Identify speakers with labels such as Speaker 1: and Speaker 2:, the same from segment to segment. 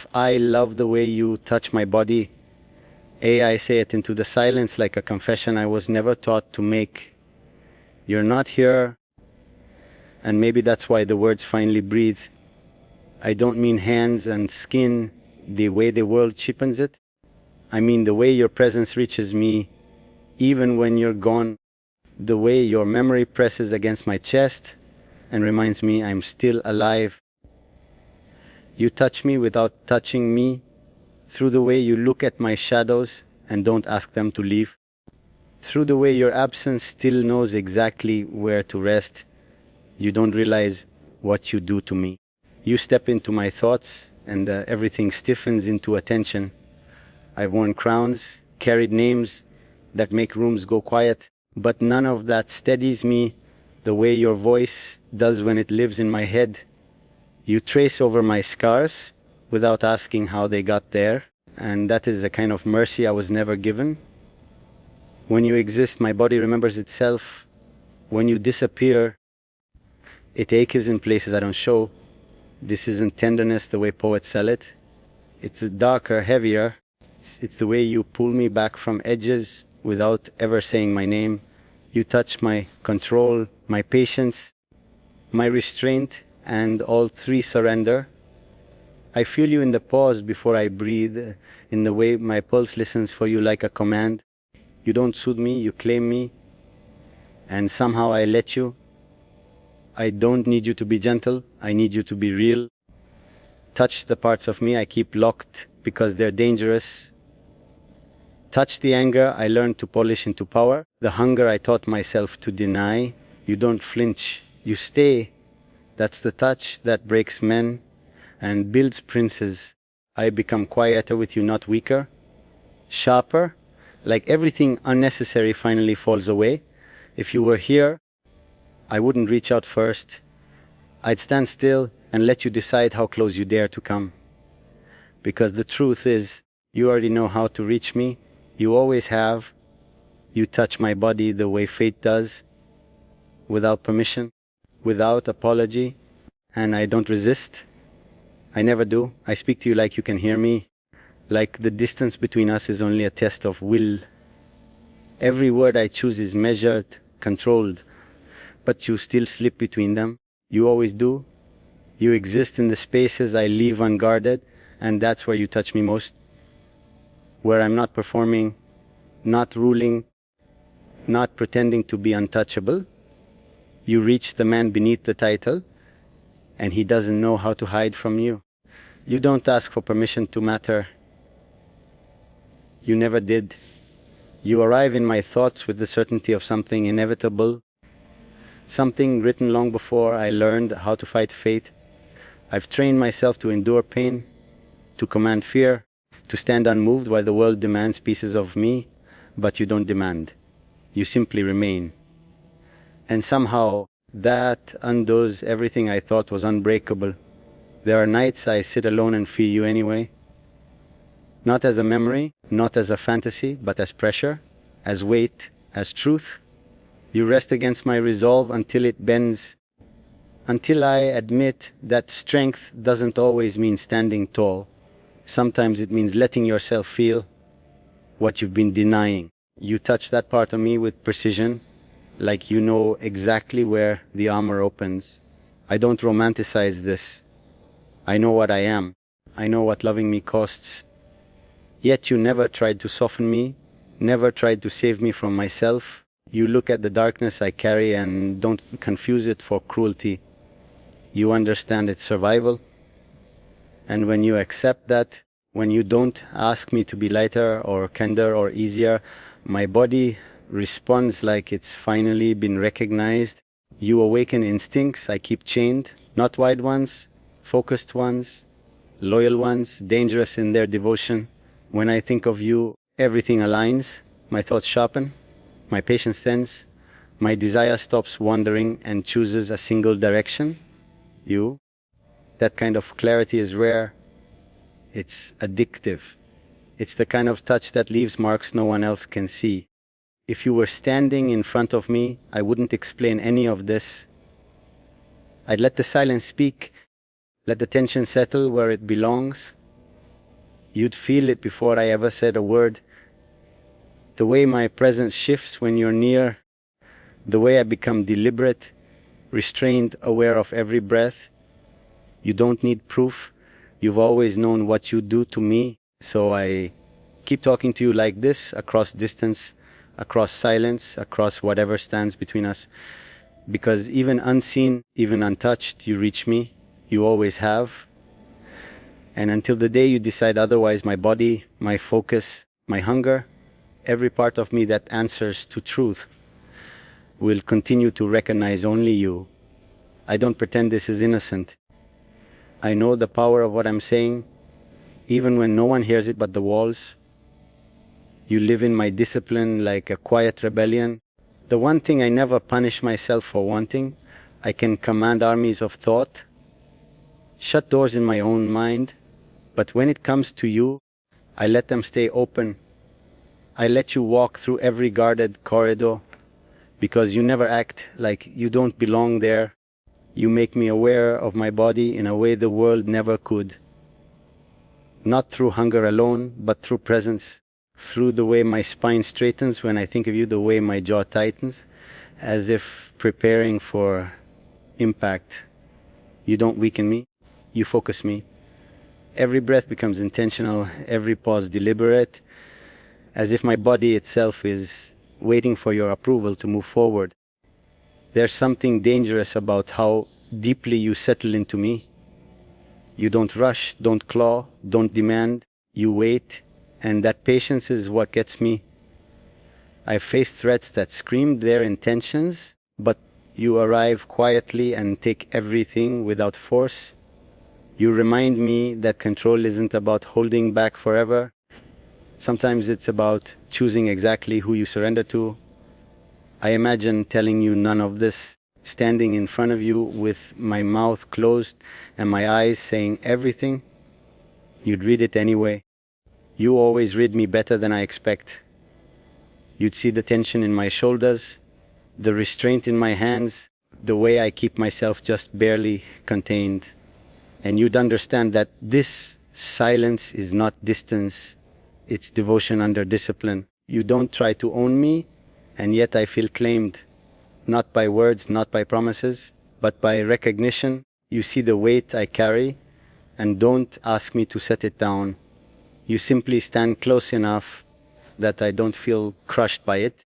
Speaker 1: F, I love the way you touch my body. A, I say it into the silence like a confession I was never taught to make. You're not here, and maybe that's why the words finally breathe. I don't mean hands and skin the way the world cheapens it. I mean the way your presence reaches me, even when you're gone. The way your memory presses against my chest and reminds me I'm still alive. You touch me without touching me, through the way you look at my shadows and don't ask them to leave. Through the way your absence still knows exactly where to rest. You don't realize what you do to me. You step into my thoughts and everything stiffens into attention. I've worn crowns, carried names that make rooms go quiet, but none of that steadies me the way your voice does when it lives in my head. You trace over my scars without asking how they got there, and that is a kind of mercy I was never given. When you exist, my body remembers itself. When you disappear, it aches in places I don't show. This isn't tenderness the way poets sell it. It's darker, heavier. It's the way you pull me back from edges without ever saying my name. You touch my control, my patience, my restraint, and all three surrender. I feel you in the pause before I breathe, in the way my pulse listens for you like a command. You don't soothe me, you claim me, and somehow I let you. I don't need you to be gentle, I need you to be real. Touch the parts of me I keep locked because they're dangerous. Touch the anger I learned to polish into power, the hunger I taught myself to deny. You don't flinch, you stay. That's the touch that breaks men and builds princes. I become quieter with you, not weaker. Sharper, like everything unnecessary finally falls away. If you were here, I wouldn't reach out first. I'd stand still and let you decide how close you dare to come. Because the truth is, you already know how to reach me. You always have. You touch my body the way fate does, without permission, without apology, and I don't resist. I never do. I speak to you like you can hear me, like the distance between us is only a test of will. Every word I choose is measured, controlled, but you still slip between them. You always do. You exist in the spaces I leave unguarded, and that's where you touch me most. Where I'm not performing, not ruling, not pretending to be untouchable. You reach the man beneath the title, and he doesn't know how to hide from you. You don't ask for permission to matter. You never did. You arrive in my thoughts with the certainty of something inevitable, something written long before I learned how to fight fate. I've trained myself to endure pain, to command fear, to stand unmoved while the world demands pieces of me, but you don't demand. You simply remain. And somehow, that undoes everything I thought was unbreakable. There are nights I sit alone and feel you anyway. Not as a memory, not as a fantasy, but as pressure, as weight, as truth. You rest against my resolve until it bends. Until I admit that strength doesn't always mean standing tall. Sometimes it means letting yourself feel what you've been denying. You touch that part of me with precision, like you know exactly where the armor opens. I don't romanticize this. I know what I am. I know what loving me costs. Yet you never tried to soften me, never tried to save me from myself. You look at the darkness I carry and don't confuse it for cruelty. You understand its survival. And when you accept that, when you don't ask me to be lighter or kinder or easier, my body responds like it's finally been recognized. You awaken instincts I keep chained, not wide ones, focused ones, loyal ones, dangerous in their devotion. When I think of you, everything aligns. My thoughts sharpen, my patience thins, my desire stops wandering and chooses a single direction. You. That kind of clarity is rare. It's addictive. It's the kind of touch that leaves marks no one else can see. If you were standing in front of me, I wouldn't explain any of this. I'd let the silence speak, let the tension settle where it belongs. You'd feel it before I ever said a word. The way my presence shifts when you're near, the way I become deliberate, restrained, aware of every breath. You don't need proof. You've always known what you do to me, so I keep talking to you like this, across distance, across silence, across whatever stands between us. Because even unseen, even untouched, you reach me. You always have. And until the day you decide otherwise, my body, my focus, my hunger, every part of me that answers to truth will continue to recognize only you. I don't pretend this is innocent. I know the power of what I'm saying, even when no one hears it but the walls. You live in my discipline like a quiet rebellion. The one thing I never punish myself for wanting, I can command armies of thought, shut doors in my own mind, but when it comes to you, I let them stay open. I let you walk through every guarded corridor, because you never act like you don't belong there. You make me aware of my body in a way the world never could. Not through hunger alone, but through presence. Through the way my spine straightens when I think of you, the way my jaw tightens, as if preparing for impact. You don't weaken me, you focus me. Every breath becomes intentional, every pause deliberate, as if my body itself is waiting for your approval to move forward. There's something dangerous about how deeply you settle into me. You don't rush, don't claw, don't demand, you wait, and that patience is what gets me. I've faced threats that screamed their intentions, but you arrive quietly and take everything without force. You remind me that control isn't about holding back forever. Sometimes it's about choosing exactly who you surrender to. I imagine telling you none of this, standing in front of you with my mouth closed and my eyes saying everything. You'd read it anyway. You always read me better than I expect. You'd see the tension in my shoulders, the restraint in my hands, the way I keep myself just barely contained. And you'd understand that this silence is not distance, it's devotion under discipline. You don't try to own me, and yet I feel claimed, not by words, not by promises, but by recognition. You see the weight I carry, and don't ask me to set it down. You simply stand close enough that I don't feel crushed by it.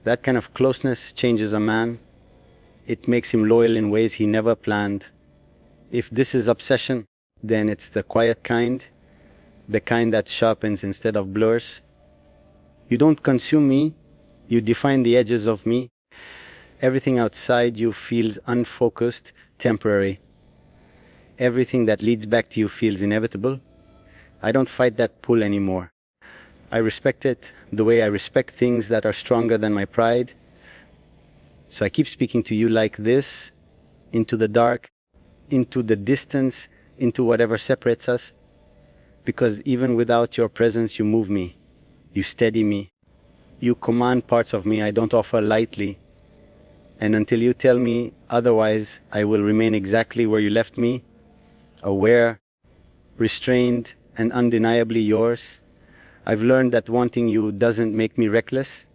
Speaker 1: That kind of closeness changes a man. It makes him loyal in ways he never planned. If this is obsession, then it's the quiet kind, the kind that sharpens instead of blurs. You don't consume me, you define the edges of me. Everything outside you feels unfocused, temporary. Everything that leads back to you feels inevitable. I don't fight that pull anymore. I respect it the way I respect things that are stronger than my pride. So I keep speaking to you like this, into the dark, into the distance, into whatever separates us. Because even without your presence, you move me, you steady me, you command parts of me I don't offer lightly. And until you tell me otherwise, I will remain exactly where you left me, aware, restrained, and undeniably yours. I've learned that wanting you doesn't make me reckless,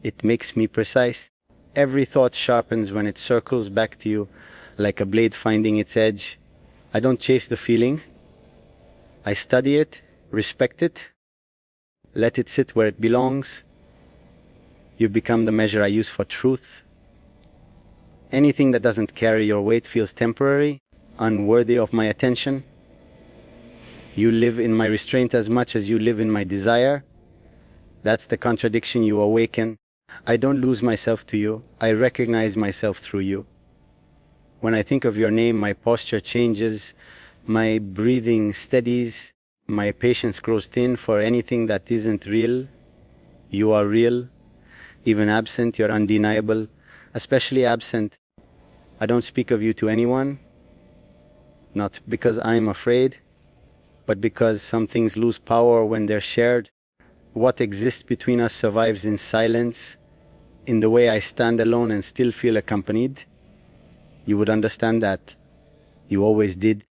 Speaker 1: it makes me precise. Every thought sharpens when it circles back to you, like a blade finding its edge. I don't chase the feeling. I study it, respect it, let it sit where it belongs. You become the measure I use for truth. Anything that doesn't carry your weight feels temporary, unworthy of my attention. You live in my restraint as much as you live in my desire. That's the contradiction you awaken. I don't lose myself to you. I recognize myself through you. When I think of your name, my posture changes, my breathing steadies, my patience grows thin for anything that isn't real. You are real. Even absent, you're undeniable. Especially absent. I don't speak of you to anyone, not because I'm afraid, but because some things lose power when they're shared. What exists between us survives in silence, in the way I stand alone and still feel accompanied. You would understand that. You always did.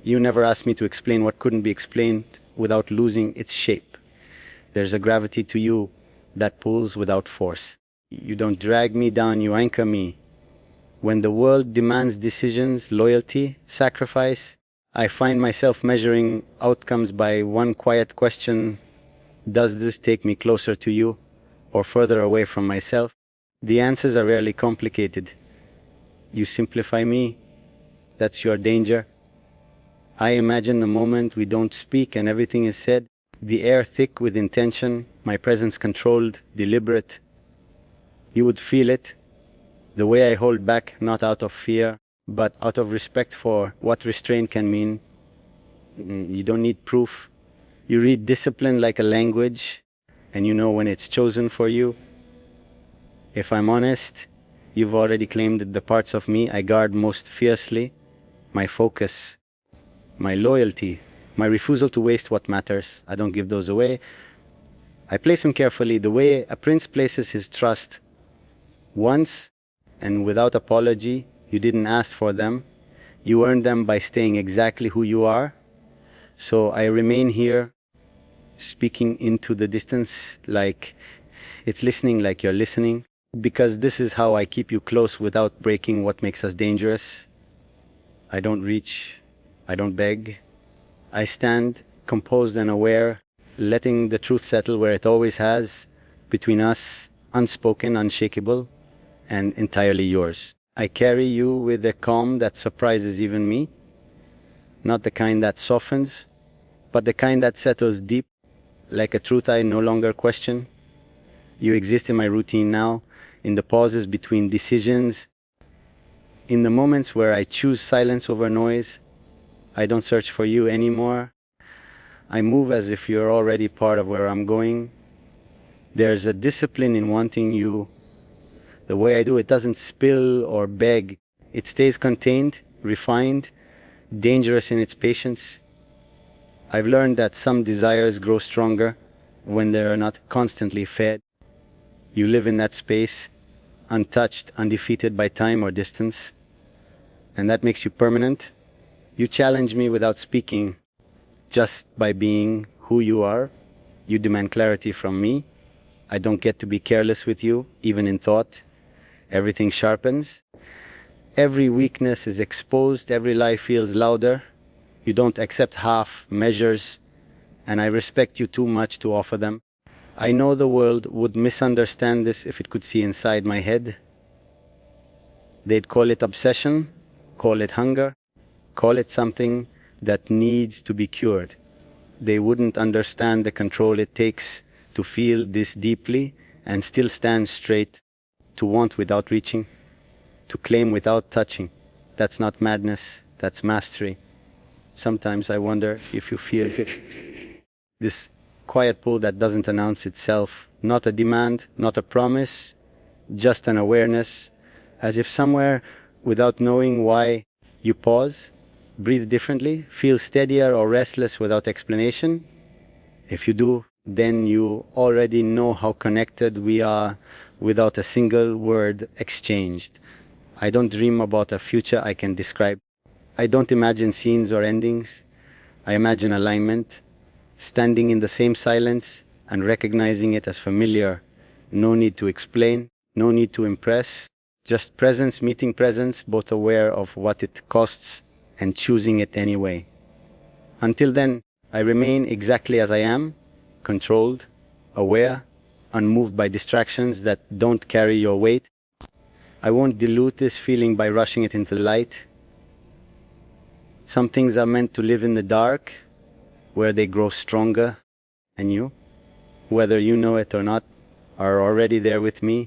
Speaker 1: You never asked me to explain what couldn't be explained without losing its shape. There's a gravity to you that pulls without force. You don't drag me down, you anchor me. When the world demands decisions, loyalty, sacrifice, I find myself measuring outcomes by one quiet question: does this take me closer to you or further away from myself? The answers are rarely complicated. You simplify me, that's your danger. I imagine the moment we don't speak and everything is said, the air thick with intention, my presence controlled, deliberate. You would feel it, the way I hold back, not out of fear, but out of respect for what restraint can mean. You don't need proof. You read discipline like a language, and you know when it's chosen for you. If I'm honest, you've already claimed the parts of me I guard most fiercely: my focus, my loyalty, my refusal to waste what matters. I don't give those away. I place them carefully, the way a prince places his trust. Once, and without apology, you didn't ask for them. You earned them by staying exactly who you are. So I remain here, speaking into the distance like it's listening, like you're listening, because this is how I keep you close without breaking what makes us dangerous. I don't reach, I don't beg. I stand composed and aware, letting the truth settle where it always has, between us, unspoken, unshakable, and entirely yours. I carry you with a calm that surprises even me, not the kind that softens, but the kind that settles deep, like a truth I no longer question. You exist in my routine now, in the pauses between decisions, in the moments where I choose silence over noise. I don't search for you anymore. I move as if you're already part of where I'm going. There's a discipline in wanting you. The way I do it doesn't spill or beg. It stays contained, refined, dangerous in its patience. I've learned that some desires grow stronger when they are not constantly fed. You live in that space, untouched, undefeated by time or distance, and that makes you permanent. You challenge me without speaking, just by being who you are. You demand clarity from me. I don't get to be careless with you, even in thought. Everything sharpens. Every weakness is exposed. Every lie feels louder. You don't accept half measures, and I respect you too much to offer them. I know the world would misunderstand this if it could see inside my head. They'd call it obsession, call it hunger, call it something that needs to be cured. They wouldn't understand the control it takes to feel this deeply and still stand straight, to want without reaching, to claim without touching. That's not madness, that's mastery. Sometimes I wonder if you feel this quiet pull that doesn't announce itself, not a demand, not a promise, just an awareness, as if somewhere, without knowing why, you pause, breathe differently, feel steadier or restless without explanation. If you do, then you already know how connected we are without a single word exchanged. I don't dream about a future I can describe. I don't imagine scenes or endings. I imagine alignment, standing in the same silence and recognizing it as familiar. No need to explain, no need to impress, just presence meeting presence, both aware of what it costs and choosing it anyway. Until then, I remain exactly as I am, controlled, aware, unmoved by distractions that don't carry your weight. I won't dilute this feeling by rushing it into light. Some things are meant to live in the dark, where they grow stronger, and you, whether you know it or not, are already there with me,